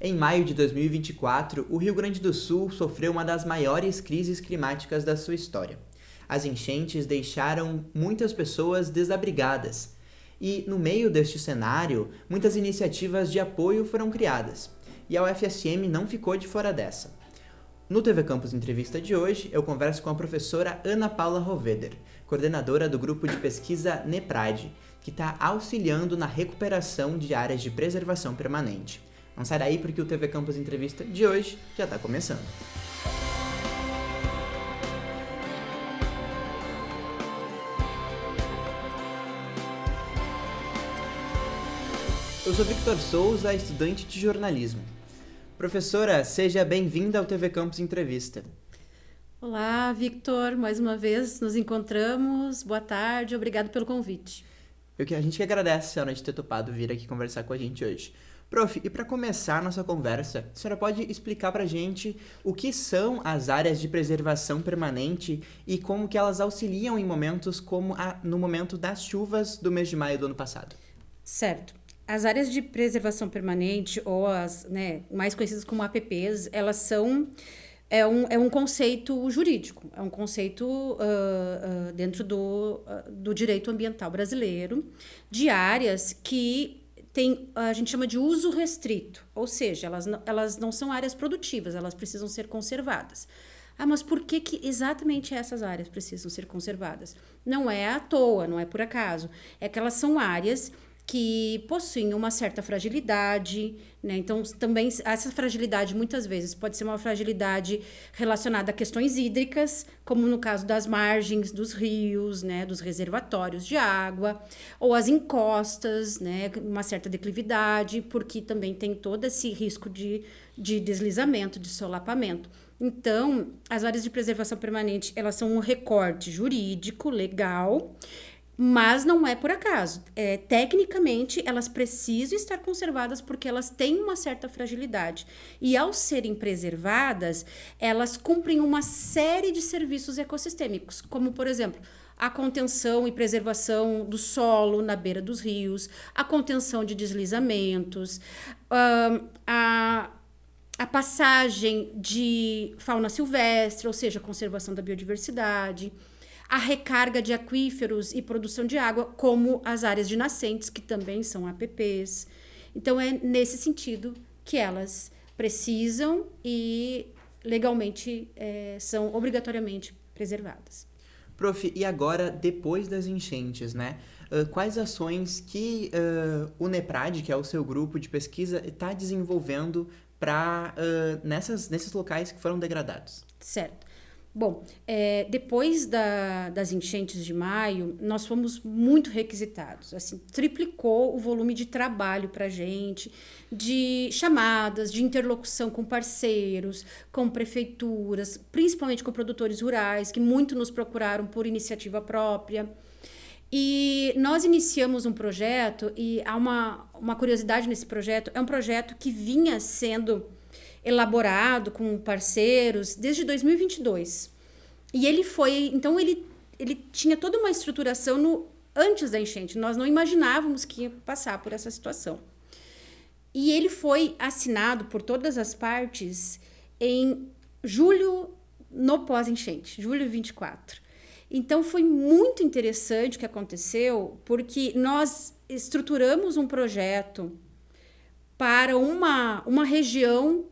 Em maio de 2024, o Rio Grande do Sul sofreu uma das maiores crises climáticas da sua história. As enchentes deixaram muitas pessoas desabrigadas. E, no meio deste cenário, muitas iniciativas de apoio foram criadas. E a UFSM não ficou de fora dessa. No TV Campus Entrevista de hoje, eu converso com a professora Ana Paula Roveder, coordenadora do grupo de pesquisa NEPRAD, que está auxiliando na recuperação de áreas de preservação permanente. Não sai daí porque o TV Campus Entrevista de hoje já está começando. Eu sou Victor Souza, estudante de jornalismo. Professora, seja bem-vinda ao TV Campus Entrevista. Olá, Victor. Mais uma vez nos encontramos. Boa tarde, obrigado pelo convite. A gente que agradece a senhora de ter topado vir aqui conversar com a gente hoje. Prof, e para começar a nossa conversa, a senhora pode explicar para a gente o que são as áreas de preservação permanente e como que elas auxiliam em momentos como no momento das chuvas do mês de maio do ano passado? Certo. As áreas de preservação permanente, ou as mais conhecidas como APPs, elas são... É um conceito jurídico, é um conceito dentro do direito ambiental brasileiro, de áreas que a gente chama de uso restrito, ou seja, elas não são áreas produtivas, elas precisam ser conservadas. Ah, mas por que exatamente essas áreas precisam ser conservadas? Não é à toa, não é por acaso, é que elas são áreas que possuem uma certa fragilidade, né? Então, também essa fragilidade muitas vezes pode ser uma fragilidade relacionada a questões hídricas, como no caso das margens dos rios, né? Dos reservatórios de água, ou as encostas, né? Uma certa declividade, porque também tem todo esse risco de deslizamento, de solapamento. Então, as áreas de preservação permanente, elas são um recorte jurídico, legal, mas não é por acaso. Tecnicamente, elas precisam estar conservadas porque elas têm uma certa fragilidade. E ao serem preservadas, elas cumprem uma série de serviços ecossistêmicos, como, por exemplo, a contenção e preservação do solo na beira dos rios, a contenção de deslizamentos, a passagem de fauna silvestre, ou seja, a conservação da biodiversidade, a recarga de aquíferos e produção de água, como as áreas de nascentes, que também são APPs. Então, é nesse sentido que elas precisam e legalmente são obrigatoriamente preservadas. Prof, e agora, depois das enchentes, né? Quais ações que o NEPRAD, que é o seu grupo de pesquisa, está desenvolvendo nesses locais que foram degradados? Certo. Bom, depois das enchentes de maio, nós fomos muito requisitados, assim, triplicou o volume de trabalho para a gente, de chamadas, de interlocução com parceiros, com prefeituras, principalmente com produtores rurais, que muito nos procuraram por iniciativa própria. E nós iniciamos um projeto, e há uma curiosidade nesse projeto, é um projeto que vinha sendo elaborado com parceiros desde 2022. E ele tinha toda uma estruturação antes da enchente. Nós não imaginávamos que ia passar por essa situação. E ele foi assinado por todas as partes em julho, no pós-enchente, julho 24. Então, foi muito interessante o que aconteceu, porque nós estruturamos um projeto para uma região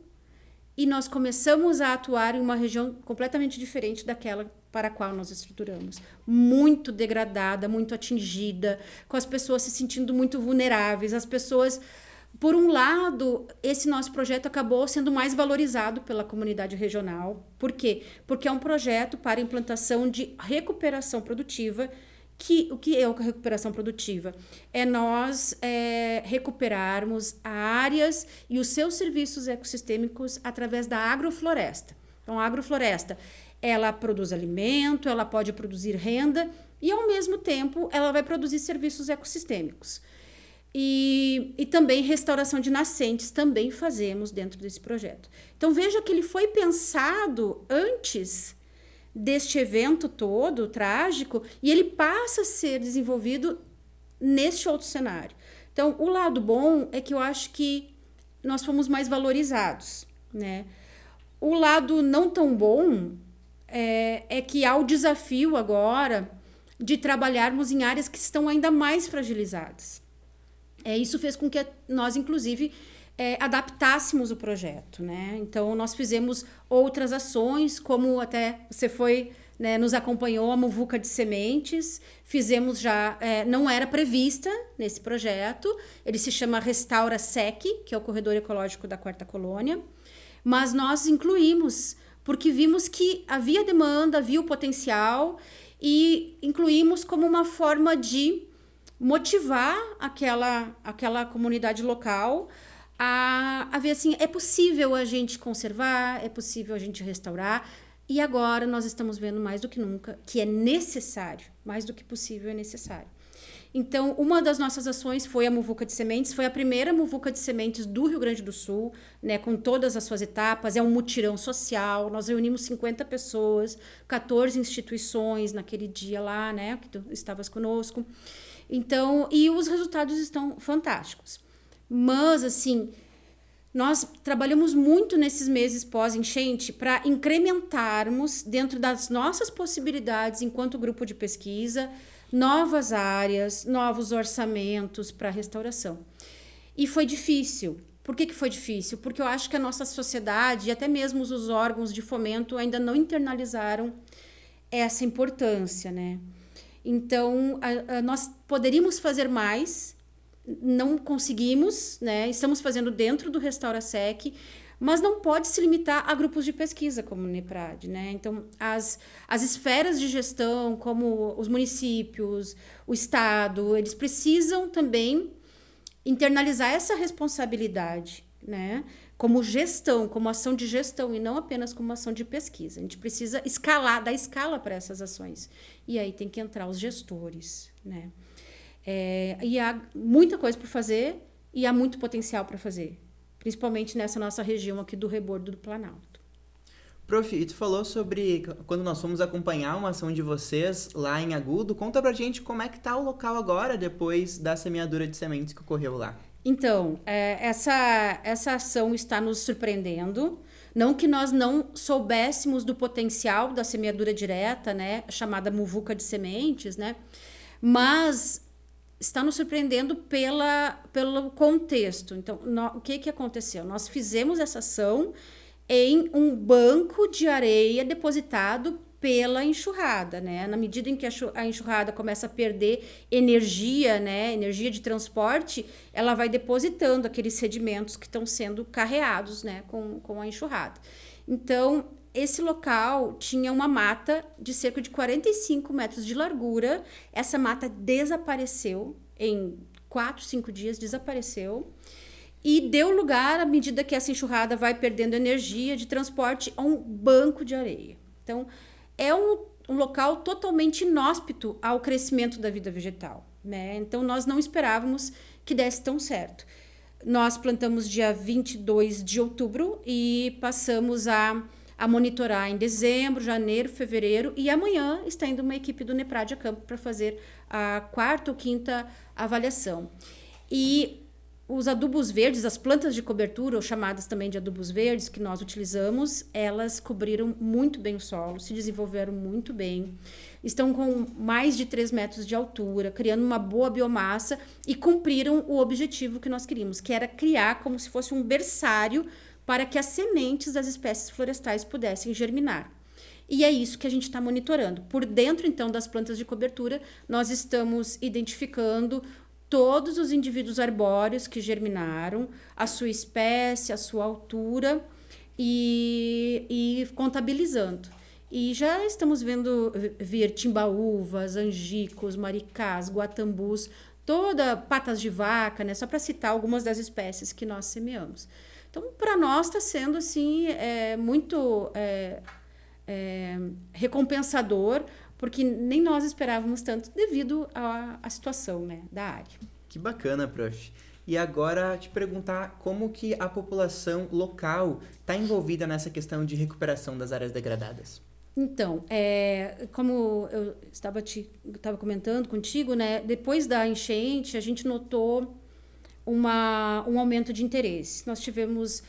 e nós começamos a atuar em uma região completamente diferente daquela para a qual nós estruturamos. Muito degradada, muito atingida, com as pessoas se sentindo muito vulneráveis. As pessoas, por um lado, esse nosso projeto acabou sendo mais valorizado pela comunidade regional. Por quê? Porque é um projeto para implantação de recuperação produtiva. O que é a recuperação produtiva? É nós recuperarmos áreas e os seus serviços ecossistêmicos através da agrofloresta. Então, a agrofloresta, ela produz alimento, ela pode produzir renda e, ao mesmo tempo, ela vai produzir serviços ecossistêmicos. E também restauração de nascentes também fazemos dentro desse projeto. Então, veja que ele foi pensado antes deste evento todo trágico e ele passa a ser desenvolvido neste outro cenário. Então, o lado bom é que eu acho que nós fomos mais valorizados, né? O lado não tão bom é que há o desafio agora de trabalharmos em áreas que estão ainda mais fragilizadas. Isso fez com que nós, inclusive, adaptássemos o projeto, né? Então, nós fizemos outras ações, como até você foi, né, nos acompanhou a Muvuca de Sementes, fizemos já, não era prevista nesse projeto, ele se chama Restaura SEC, que é o Corredor Ecológico da Quarta Colônia, mas nós incluímos, porque vimos que havia demanda, havia o potencial, e incluímos como uma forma de motivar aquela comunidade local a ver assim, é possível a gente conservar, é possível a gente restaurar, e agora nós estamos vendo mais do que nunca que é necessário, mais do que possível é necessário. Então, uma das nossas ações foi a Muvuca de Sementes, foi a primeira Muvuca de Sementes do Rio Grande do Sul, né, com todas as suas etapas, é um mutirão social, nós reunimos 50 pessoas, 14 instituições naquele dia lá, né, que tu estavas conosco. Então, e os resultados estão fantásticos. Mas, assim, nós trabalhamos muito nesses meses pós-enchente para incrementarmos, dentro das nossas possibilidades enquanto grupo de pesquisa, novas áreas, novos orçamentos para restauração. E foi difícil. Por que foi difícil? Porque eu acho que a nossa sociedade e até mesmo os órgãos de fomento ainda não internalizaram essa importância, né? Então, nós poderíamos fazer mais, não conseguimos, né? Estamos fazendo dentro do Restaura SEC, mas não pode se limitar a grupos de pesquisa como o NEPRAD, né? Então, as esferas de gestão, como os municípios, o Estado, eles precisam também internalizar essa responsabilidade, né? Como gestão, como ação de gestão, e não apenas como ação de pesquisa. A gente precisa dar escala para essas ações. E aí tem que entrar os gestores, né? E há muita coisa para fazer e há muito potencial para fazer, principalmente nessa nossa região aqui do Rebordo do Planalto. Prof, e tu falou sobre quando nós fomos acompanhar uma ação de vocês lá em Agudo. Conta pra gente como é que tá o local agora, depois da semeadura de sementes que ocorreu lá. Então, essa ação está nos surpreendendo. Não que nós não soubéssemos do potencial da semeadura direta, né, chamada Muvuca de Sementes, né, mas está nos surpreendendo pelo contexto. Então, o que aconteceu? Nós fizemos essa ação em um banco de areia depositado pela enxurrada, né? Na medida em que a enxurrada começa a perder energia, né? Energia de transporte, ela vai depositando aqueles sedimentos que estão sendo carreados, né? Com a enxurrada. Então, esse local tinha uma mata de cerca de 45 metros de largura. Essa mata desapareceu em 4, 5 dias, desapareceu. E deu lugar, à medida que essa enxurrada vai perdendo energia de transporte, a um banco de areia. Então, é um local totalmente inóspito ao crescimento da vida vegetal, né? Então, nós não esperávamos que desse tão certo. Nós plantamos dia 22 de outubro e passamos a monitorar em dezembro, janeiro, fevereiro, e amanhã está indo uma equipe do NEPRAD a campo para fazer a 4ª ou 5ª avaliação. E os adubos verdes, as plantas de cobertura, ou chamadas também de adubos verdes, que nós utilizamos, elas cobriram muito bem o solo, se desenvolveram muito bem, estão com mais de 3 metros de altura, criando uma boa biomassa e cumpriram o objetivo que nós queríamos, que era criar como se fosse um berçário para que as sementes das espécies florestais pudessem germinar. E é isso que a gente está monitorando. Por dentro, então, das plantas de cobertura, nós estamos identificando todos os indivíduos arbóreos que germinaram, a sua espécie, a sua altura e contabilizando. E já estamos vendo vir timbaúvas, angicos, maricás, guatambus, patas de vaca, né? Só para citar algumas das espécies que nós semeamos. Então, para nós está sendo assim, muito recompensador, porque nem nós esperávamos tanto devido à situação, né, da área. Que bacana, prof. E agora te perguntar como que a população local está envolvida nessa questão de recuperação das áreas degradadas. Então, como eu estava comentando contigo, né, depois da enchente, a gente notou um aumento de interesse. Nós tivemos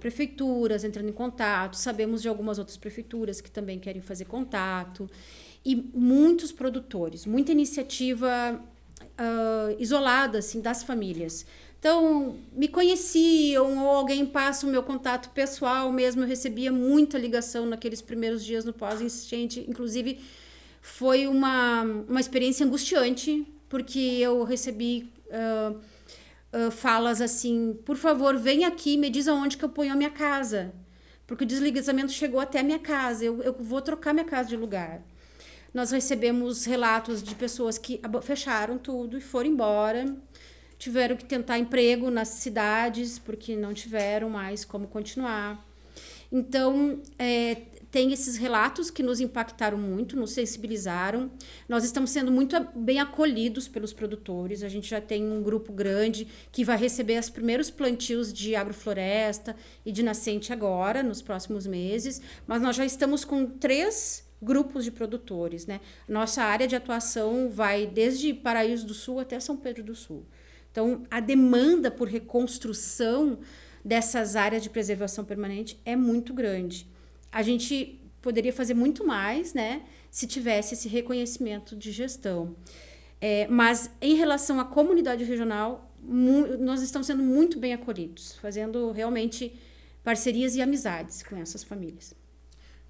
prefeituras entrando em contato, sabemos de algumas outras prefeituras que também querem fazer contato, e muitos produtores, muita iniciativa isolada assim, das famílias. Então, me conheciam ou alguém passa o meu contato pessoal mesmo. Eu recebia muita ligação naqueles primeiros dias no pós-enchente. Inclusive, foi uma experiência angustiante, porque eu recebi falas assim: por favor, vem aqui e me diz aonde que eu ponho a minha casa, porque o deslizamento chegou até a minha casa, eu vou trocar minha casa de lugar. Nós recebemos relatos de pessoas que fecharam tudo e foram embora, tiveram que tentar emprego nas cidades porque não tiveram mais como continuar. Então, tem esses relatos que nos impactaram muito, nos sensibilizaram. Nós estamos sendo muito bem acolhidos pelos produtores. A gente já tem um grupo grande que vai receber os primeiros plantios de agrofloresta e de nascente agora, nos próximos meses. Mas nós já estamos com 3 grupos de produtores, né? Nossa área de atuação vai desde Paraíso do Sul até São Pedro do Sul. Então, a demanda por reconstrução dessas áreas de preservação permanente é muito grande. A gente poderia fazer muito mais, né, se tivesse esse reconhecimento de gestão. Mas, em relação à comunidade regional, nós estamos sendo muito bem acolhidos, fazendo realmente parcerias e amizades com essas famílias.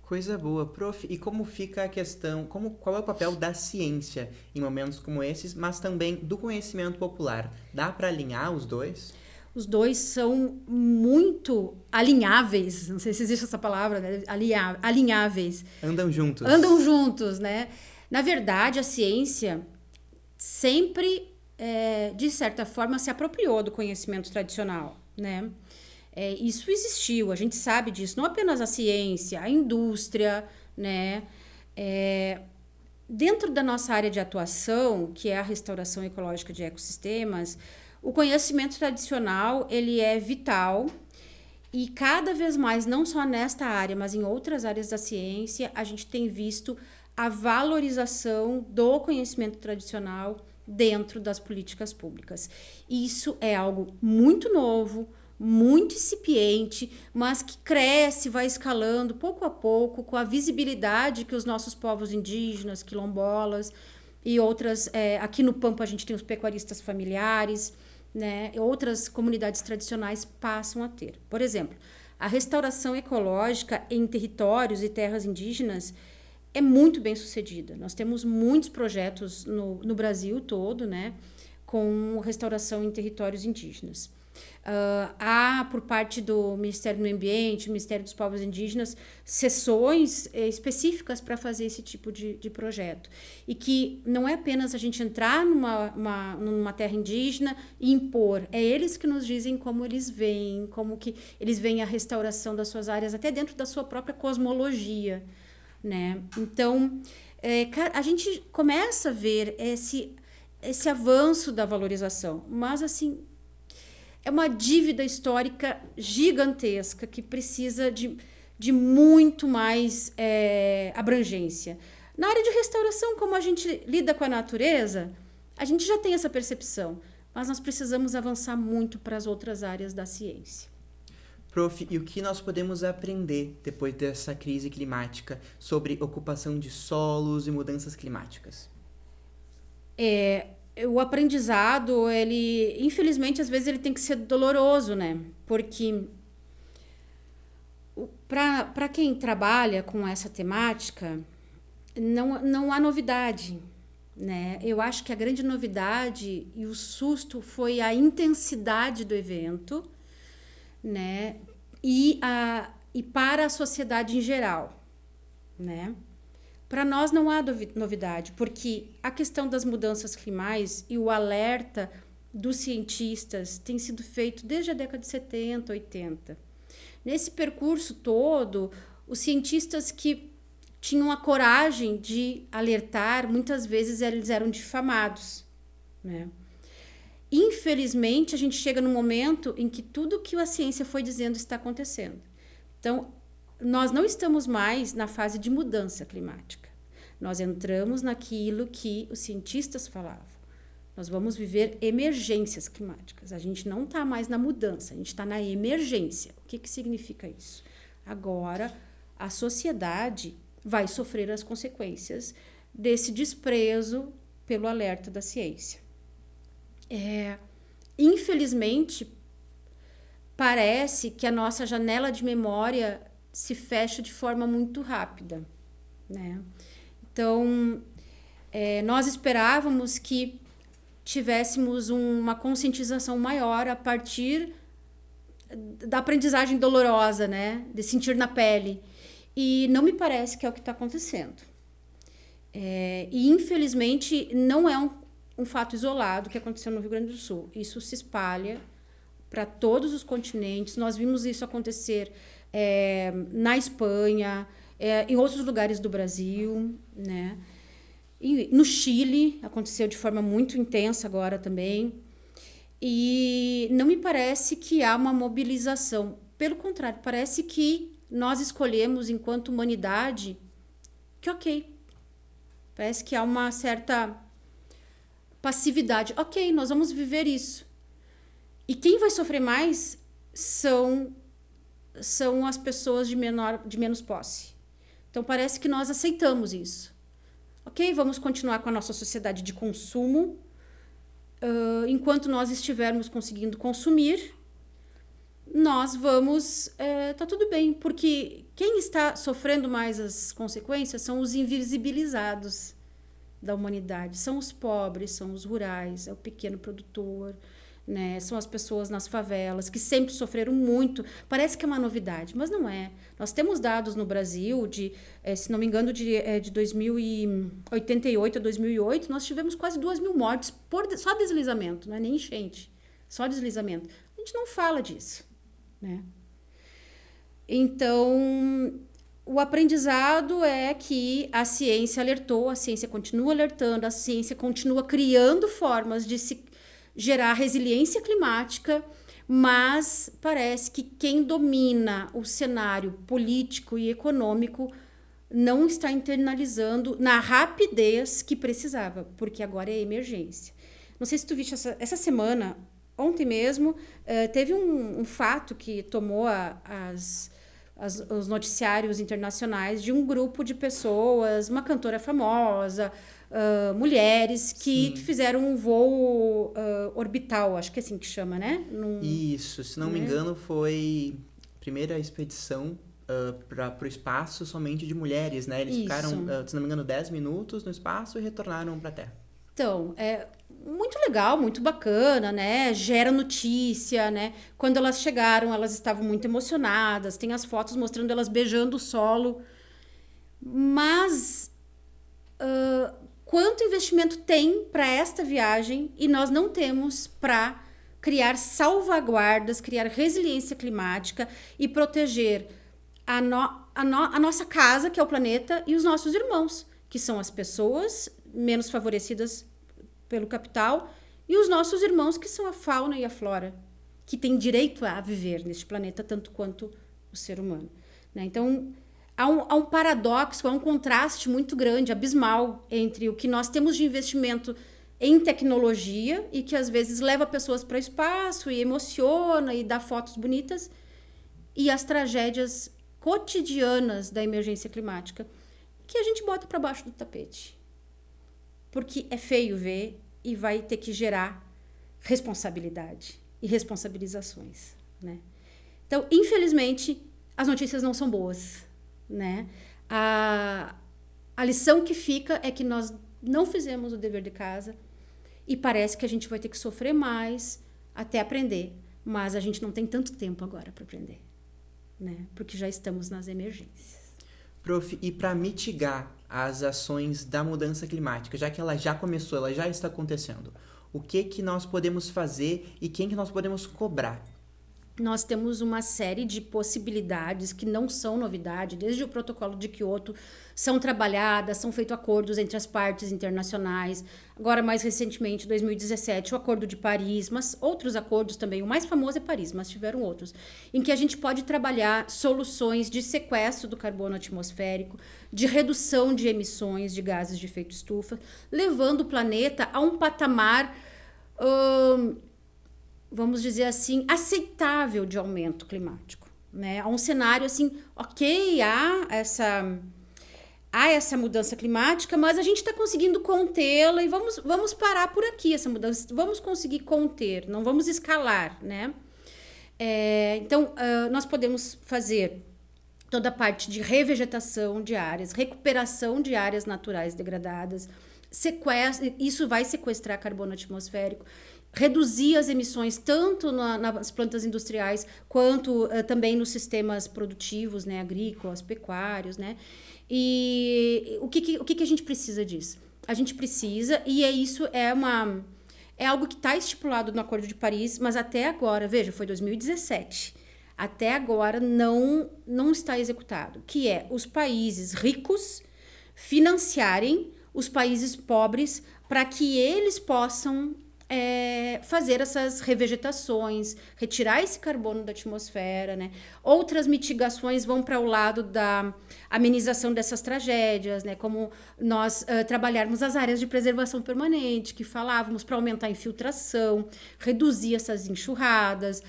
Coisa boa, prof. E como fica a questão, qual é o papel da ciência em momentos como esses, mas também do conhecimento popular? Dá para alinhar os dois? Os dois são muito alinháveis, não sei se existe essa palavra, né? Alinháveis. Andam juntos. Andam juntos, né? Na verdade, a ciência sempre, de certa forma, se apropriou do conhecimento tradicional, né? Isso existiu, a gente sabe disso, não apenas a ciência, a indústria, né? Dentro da nossa área de atuação, que é a restauração ecológica de ecossistemas, o conhecimento tradicional, ele é vital, e cada vez mais, não só nesta área, mas em outras áreas da ciência, a gente tem visto a valorização do conhecimento tradicional dentro das políticas públicas. Isso é algo muito novo, muito incipiente, mas que cresce, vai escalando pouco a pouco, com a visibilidade que os nossos povos indígenas, quilombolas e outras, aqui no Pampa a gente tem os pecuaristas familiares, né, outras comunidades tradicionais passam a ter. Por exemplo, a restauração ecológica em territórios e terras indígenas é muito bem sucedida. Nós temos muitos projetos no Brasil todo, né, com restauração em territórios indígenas. Há, por parte do Ministério do Meio Ambiente, Ministério dos Povos Indígenas, sessões específicas para fazer esse tipo de projeto. E que não é apenas a gente entrar numa terra indígena e impor, é eles que nos dizem como eles veem, como que eles veem a restauração das suas áreas, até dentro da sua própria cosmologia, né? Então, a gente começa a ver esse avanço da valorização, mas assim, é uma dívida histórica gigantesca que precisa de muito mais abrangência. Na área de restauração, como a gente lida com a natureza, a gente já tem essa percepção, mas nós precisamos avançar muito para as outras áreas da ciência. Prof, e o que nós podemos aprender depois dessa crise climática sobre ocupação de solos e mudanças climáticas? O aprendizado, ele, infelizmente, às vezes ele tem que ser doloroso, né? Porque para quem trabalha com essa temática, não há novidade, né? Eu acho que a grande novidade e o susto foi a intensidade do evento, né? E para a sociedade em geral, né? Para nós não há novidade, porque a questão das mudanças climáticas e o alerta dos cientistas tem sido feito desde a década de 70, 80. Nesse percurso todo, os cientistas que tinham a coragem de alertar, muitas vezes eles eram difamados, né? Infelizmente, a gente chega num momento em que tudo que a ciência foi dizendo está acontecendo. Então, nós não estamos mais na fase de mudança climática. Nós entramos naquilo que os cientistas falavam. Nós vamos viver emergências climáticas. A gente não está mais na mudança, a gente está na emergência. O que significa isso? Agora, a sociedade vai sofrer as consequências desse desprezo pelo alerta da ciência. Infelizmente, parece que a nossa janela de memória se fecha de forma muito rápida, né? Então, nós esperávamos que tivéssemos uma conscientização maior a partir da aprendizagem dolorosa, né? De sentir na pele. E não me parece que é o que está acontecendo. E, infelizmente, não é um fato isolado que aconteceu no Rio Grande do Sul. Isso se espalha para todos os continentes. Nós vimos isso acontecer na Espanha, em outros lugares do Brasil, né? E no Chile aconteceu de forma muito intensa agora também. E não me parece que há uma mobilização. Pelo contrário, parece que nós escolhemos, enquanto humanidade, que ok. Parece que há uma certa passividade. Ok, nós vamos viver isso. E quem vai sofrer mais são as pessoas de menos posse. Então, parece que nós aceitamos isso. Ok, vamos continuar com a nossa sociedade de consumo. Enquanto nós estivermos conseguindo consumir, nós vamos... tá tudo bem, porque quem está sofrendo mais as consequências são os invisibilizados da humanidade. São os pobres, são os rurais, é o pequeno produtor, né? São as pessoas nas favelas, que sempre sofreram muito. Parece que é uma novidade, mas não é. Nós temos dados no Brasil, se não me engano, de 2088 a 2008, nós tivemos quase 2.000 mortes só deslizamento, não é nem enchente, só deslizamento. A gente não fala disso, né? Então, o aprendizado é que a ciência alertou, a ciência continua alertando, a ciência continua criando formas de se gerar resiliência climática, mas parece que quem domina o cenário político e econômico não está internalizando na rapidez que precisava, porque agora é emergência. Não sei se tu viste essa semana, ontem mesmo, teve um fato que tomou os noticiários internacionais de um grupo de pessoas, uma cantora famosa, mulheres que Sim. fizeram um voo orbital, acho que é assim que chama, né? Isso, se não me engano, foi a primeira expedição para o espaço somente de mulheres, né? Eles ficaram, se não me engano, 10 minutos no espaço e retornaram para a Terra. Então, é muito legal, muito bacana, né? Gera notícia, né? Quando elas chegaram, elas estavam muito emocionadas, tem as fotos mostrando elas beijando o solo, mas... quanto investimento tem para esta viagem e nós não temos para criar salvaguardas, criar resiliência climática e proteger a nossa casa, que é o planeta, e os nossos irmãos, que são as pessoas menos favorecidas pelo capital, e os nossos irmãos, que são a fauna e a flora, que têm direito a viver neste planeta tanto quanto o ser humano, né? Então, há um paradoxo, há um contraste muito grande, abismal, entre o que nós temos de investimento em tecnologia e que às vezes leva pessoas para o espaço e emociona e dá fotos bonitas, e as tragédias cotidianas da emergência climática que a gente bota para baixo do tapete. Porque é feio ver e vai ter que gerar responsabilidade e responsabilizações, né? Então, infelizmente, as notícias não são boas, né? A lição que fica é que nós não fizemos o dever de casa e parece que a gente vai ter que sofrer mais até aprender, mas a gente não tem tanto tempo agora para aprender, né? Porque já estamos nas emergências. Prof, e para mitigar as ações da mudança climática, já que ela já começou, ela já está acontecendo, o que nós podemos fazer e quem que nós podemos cobrar? Nós temos uma série de possibilidades que não são novidade, desde o protocolo de Kyoto, são trabalhadas, são feitos acordos entre as partes internacionais, agora mais recentemente, em 2017, o Acordo de Paris, mas outros acordos também, o mais famoso é Paris, mas tiveram outros, em que a gente pode trabalhar soluções de sequestro do carbono atmosférico, de redução de emissões de gases de efeito estufa, levando o planeta a um patamar vamos dizer assim, aceitável de aumento climático, né? Há um cenário assim, ok, há essa mudança climática, mas a gente está conseguindo contê-la e vamos parar por aqui essa mudança, vamos conseguir conter, não vamos escalar, né? Então, nós podemos fazer toda a parte de revegetação de áreas, recuperação de áreas naturais degradadas, isso vai sequestrar carbono atmosférico, reduzir as emissões tanto nas plantas industriais quanto também nos sistemas produtivos, né, agrícolas, pecuários, né? E o que a gente precisa disso? A gente precisa, e é algo que está estipulado no Acordo de Paris, mas até agora, veja, foi 2017, até agora não está executado, que é os países ricos financiarem os países pobres para que eles possam fazer essas revegetações, retirar esse carbono da atmosfera, né? Outras mitigações vão para o lado da amenização dessas tragédias, né? Como nós trabalharmos as áreas de preservação permanente, que falávamos, para aumentar a infiltração, reduzir essas enxurradas,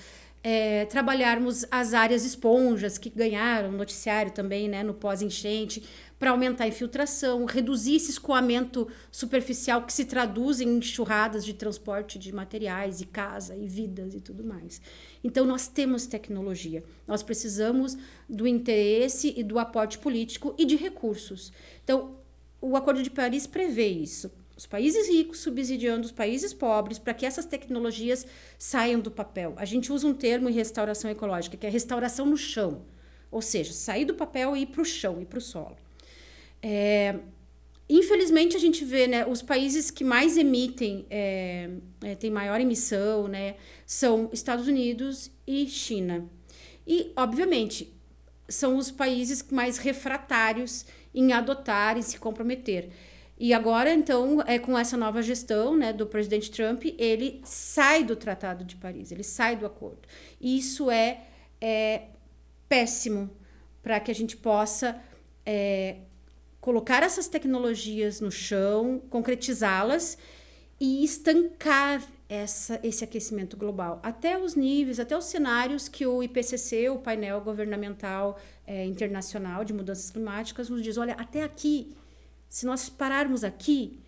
trabalharmos as áreas esponjas que ganharam noticiário também, né, no pós-enchente, para aumentar a infiltração, reduzir esse escoamento superficial que se traduz em enxurradas de transporte de materiais e casa e vidas e tudo mais. Então, nós temos tecnologia, nós precisamos do interesse e do aporte político e de recursos. Então, o Acordo de Paris prevê isso. Os países ricos subsidiando os países pobres para que essas tecnologias saiam do papel. A gente usa um termo em restauração ecológica, que é restauração no chão. Ou seja, sair do papel e ir para o chão, ir para o solo. Infelizmente, a gente vê, né, os países que mais emitem, têm maior emissão, né, são Estados Unidos e China. E, obviamente, são os países mais refratários em adotar e se comprometer. E agora, então, com essa nova gestão, né, do presidente Trump, ele sai do Tratado de Paris, ele sai do acordo. E isso é péssimo para que a gente possa colocar essas tecnologias no chão, concretizá-las e estancar esse aquecimento global. Até os níveis, até os cenários que o IPCC, o painel governamental internacional de mudanças climáticas, nos diz, olha, até aqui, se nós pararmos aqui,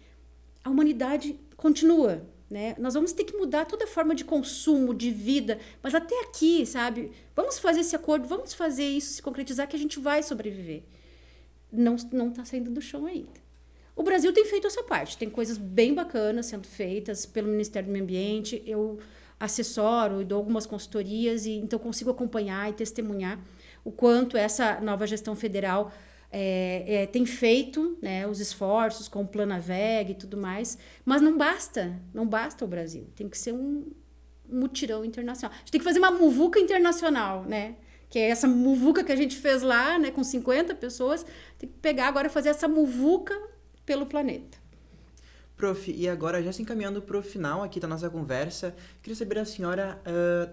a humanidade continua, né? Nós vamos ter que mudar toda a forma de consumo, de vida, mas até aqui, sabe? Vamos fazer esse acordo, vamos fazer isso se concretizar que a gente vai sobreviver. Não está saindo do chão ainda. O Brasil tem feito essa parte, tem coisas bem bacanas sendo feitas pelo Ministério do Meio Ambiente, eu assessoro e dou algumas consultorias, e então consigo acompanhar e testemunhar o quanto essa nova gestão federal tem feito, né, os esforços com o Plano AVEG e tudo mais, mas não basta o Brasil, tem que ser um mutirão internacional. A gente tem que fazer uma muvuca internacional, né, que é essa muvuca que a gente fez lá, né, com 50 pessoas, tem que pegar agora e fazer essa muvuca pelo planeta. Prof, e agora, já se encaminhando para o final aqui da nossa conversa, queria saber da senhora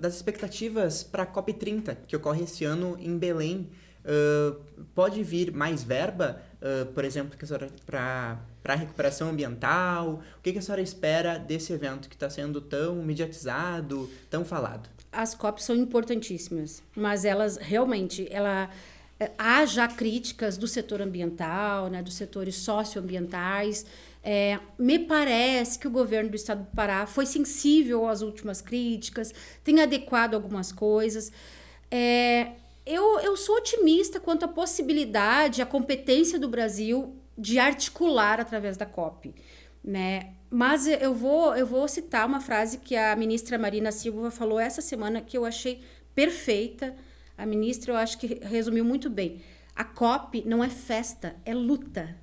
das expectativas para a COP30, que ocorre esse ano em Belém. Pode vir mais verba, por exemplo, para a recuperação ambiental? O que a senhora espera desse evento que está sendo tão mediatizado, tão falado? As COPs são importantíssimas, mas elas realmente, há já críticas do setor ambiental, né, dos setores socioambientais. Me parece que o governo do estado do Pará foi sensível às últimas críticas, tem adequado algumas coisas. Eu sou otimista quanto à possibilidade, à competência do Brasil de articular através da COP, né? Mas eu vou citar uma frase que a ministra Marina Silva falou essa semana, que eu achei perfeita. A ministra, eu acho que resumiu muito bem. A COP não é festa, é luta.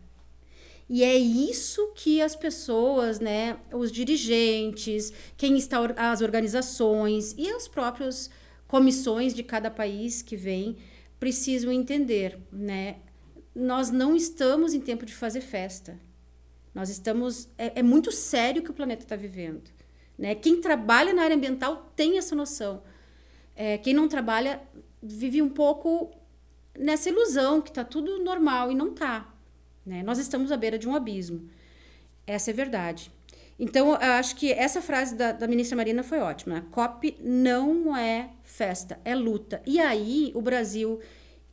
E é isso que as pessoas, né, os dirigentes, quem está as organizações e as próprias comissões de cada país que vem precisam entender, né? Nós não estamos em tempo de fazer festa. Nós estamos... É muito sério o que o planeta está vivendo, né? Quem trabalha na área ambiental tem essa noção. Quem não trabalha vive um pouco nessa ilusão que está tudo normal e não está, né? Nós estamos à beira de um abismo. Essa é a verdade. Então, eu acho que essa frase da ministra Marina foi ótima. Né? COP não é festa, é luta. E aí, o Brasil,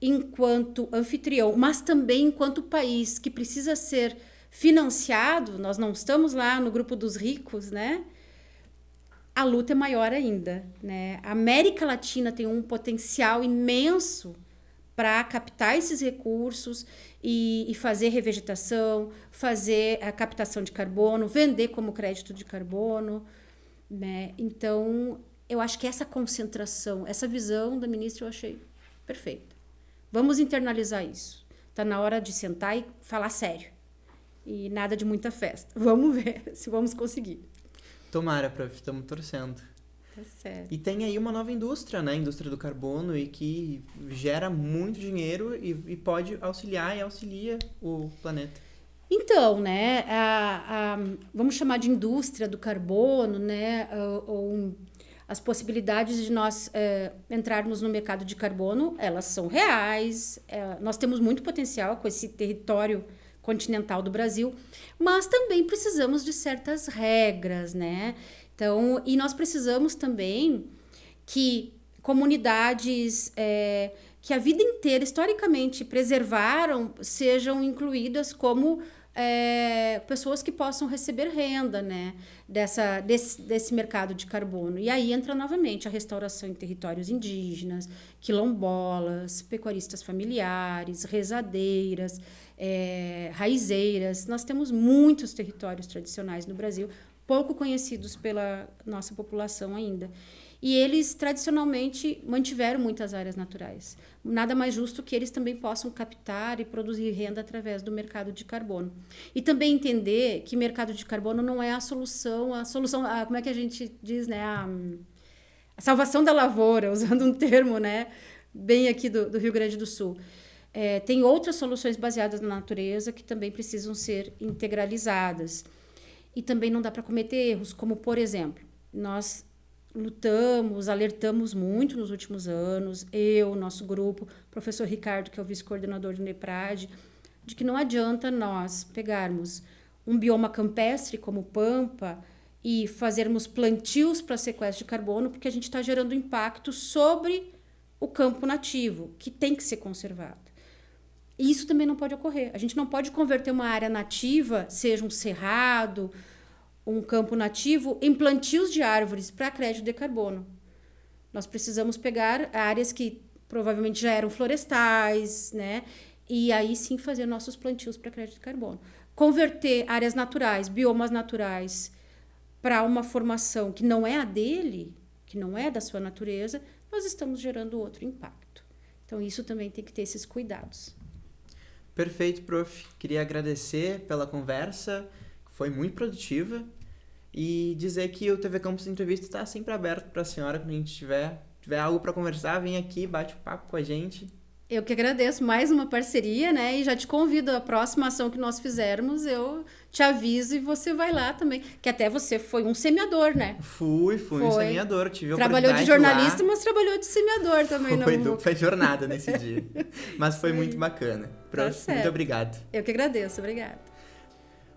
enquanto anfitrião, mas também enquanto país que precisa ser financiado, nós não estamos lá no grupo dos ricos, né? A luta é maior ainda, né? A América Latina tem um potencial imenso para captar esses recursos e fazer revegetação, fazer a captação de carbono, vender como crédito de carbono, né? Então, eu acho que essa concentração, essa visão da ministra eu achei perfeita. Vamos internalizar isso. Está na hora de sentar e falar sério. E nada de muita festa. Vamos ver se vamos conseguir. Tomara, prof, estamos torcendo. Tá certo. E tem aí uma nova indústria, né? Indústria do carbono, e que gera muito dinheiro e pode auxiliar e auxilia o planeta. Então, né, vamos chamar de indústria do carbono, né, ou as possibilidades de nós entrarmos no mercado de carbono, elas são reais, nós temos muito potencial com esse território continental do Brasil, mas também precisamos de certas regras, né? Então, e nós precisamos também que comunidades que a vida inteira, historicamente, preservaram, sejam incluídas como pessoas que possam receber renda, né, desse mercado de carbono. E aí entra novamente a restauração em territórios indígenas, quilombolas, pecuaristas familiares, rezadeiras, raizeiras. Nós temos muitos territórios tradicionais no Brasil, pouco conhecidos pela nossa população ainda. E eles, tradicionalmente, mantiveram muitas áreas naturais. Nada mais justo que eles também possam captar e produzir renda através do mercado de carbono. E também entender que mercado de carbono não é a solução, como é que a gente diz, né? A salvação da lavoura, usando um termo, né, bem aqui do Rio Grande do Sul. Tem outras soluções baseadas na natureza que também precisam ser integralizadas. E também não dá para cometer erros, como, por exemplo, nós lutamos, alertamos muito nos últimos anos, nosso grupo, professor Ricardo, que é o vice-coordenador do NEPRAD, de que não adianta nós pegarmos um bioma campestre como Pampa e fazermos plantios para sequestro de carbono, porque a gente está gerando impacto sobre o campo nativo, que tem que ser conservado. E isso também não pode ocorrer. A gente não pode converter uma área nativa, seja um cerrado, um campo nativo, em plantios de árvores para crédito de carbono. Nós precisamos pegar áreas que provavelmente já eram florestais, né? E aí sim fazer nossos plantios para crédito de carbono. Converter áreas naturais, biomas naturais, para uma formação que não é a dele, que não é da sua natureza, nós estamos gerando outro impacto. Então, isso também tem que ter esses cuidados. Perfeito, prof. Queria agradecer pela conversa, foi muito produtiva, e dizer que o TV Campus Entrevista está sempre aberto para a senhora, quando a gente tiver algo para conversar, vem aqui, bate um papo com a gente. Eu que agradeço, mais uma parceria, né? E já te convido, a próxima ação que nós fizermos, eu te aviso e você vai lá também. Que até você foi um semeador, né? Fui um semeador, tive a trabalhou de jornalista, mas trabalhou de semeador também. Foi dupla jornada nesse dia. Mas foi muito bacana. Tá, muito obrigado. Eu que agradeço, obrigada.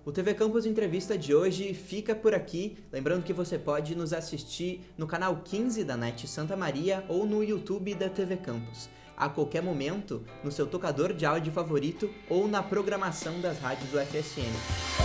O TV Campus Entrevista de hoje fica por aqui. Lembrando que você pode nos assistir no canal 15 da NET Santa Maria ou no YouTube da TV Campus, a qualquer momento no seu tocador de áudio favorito ou na programação das rádios do FSM.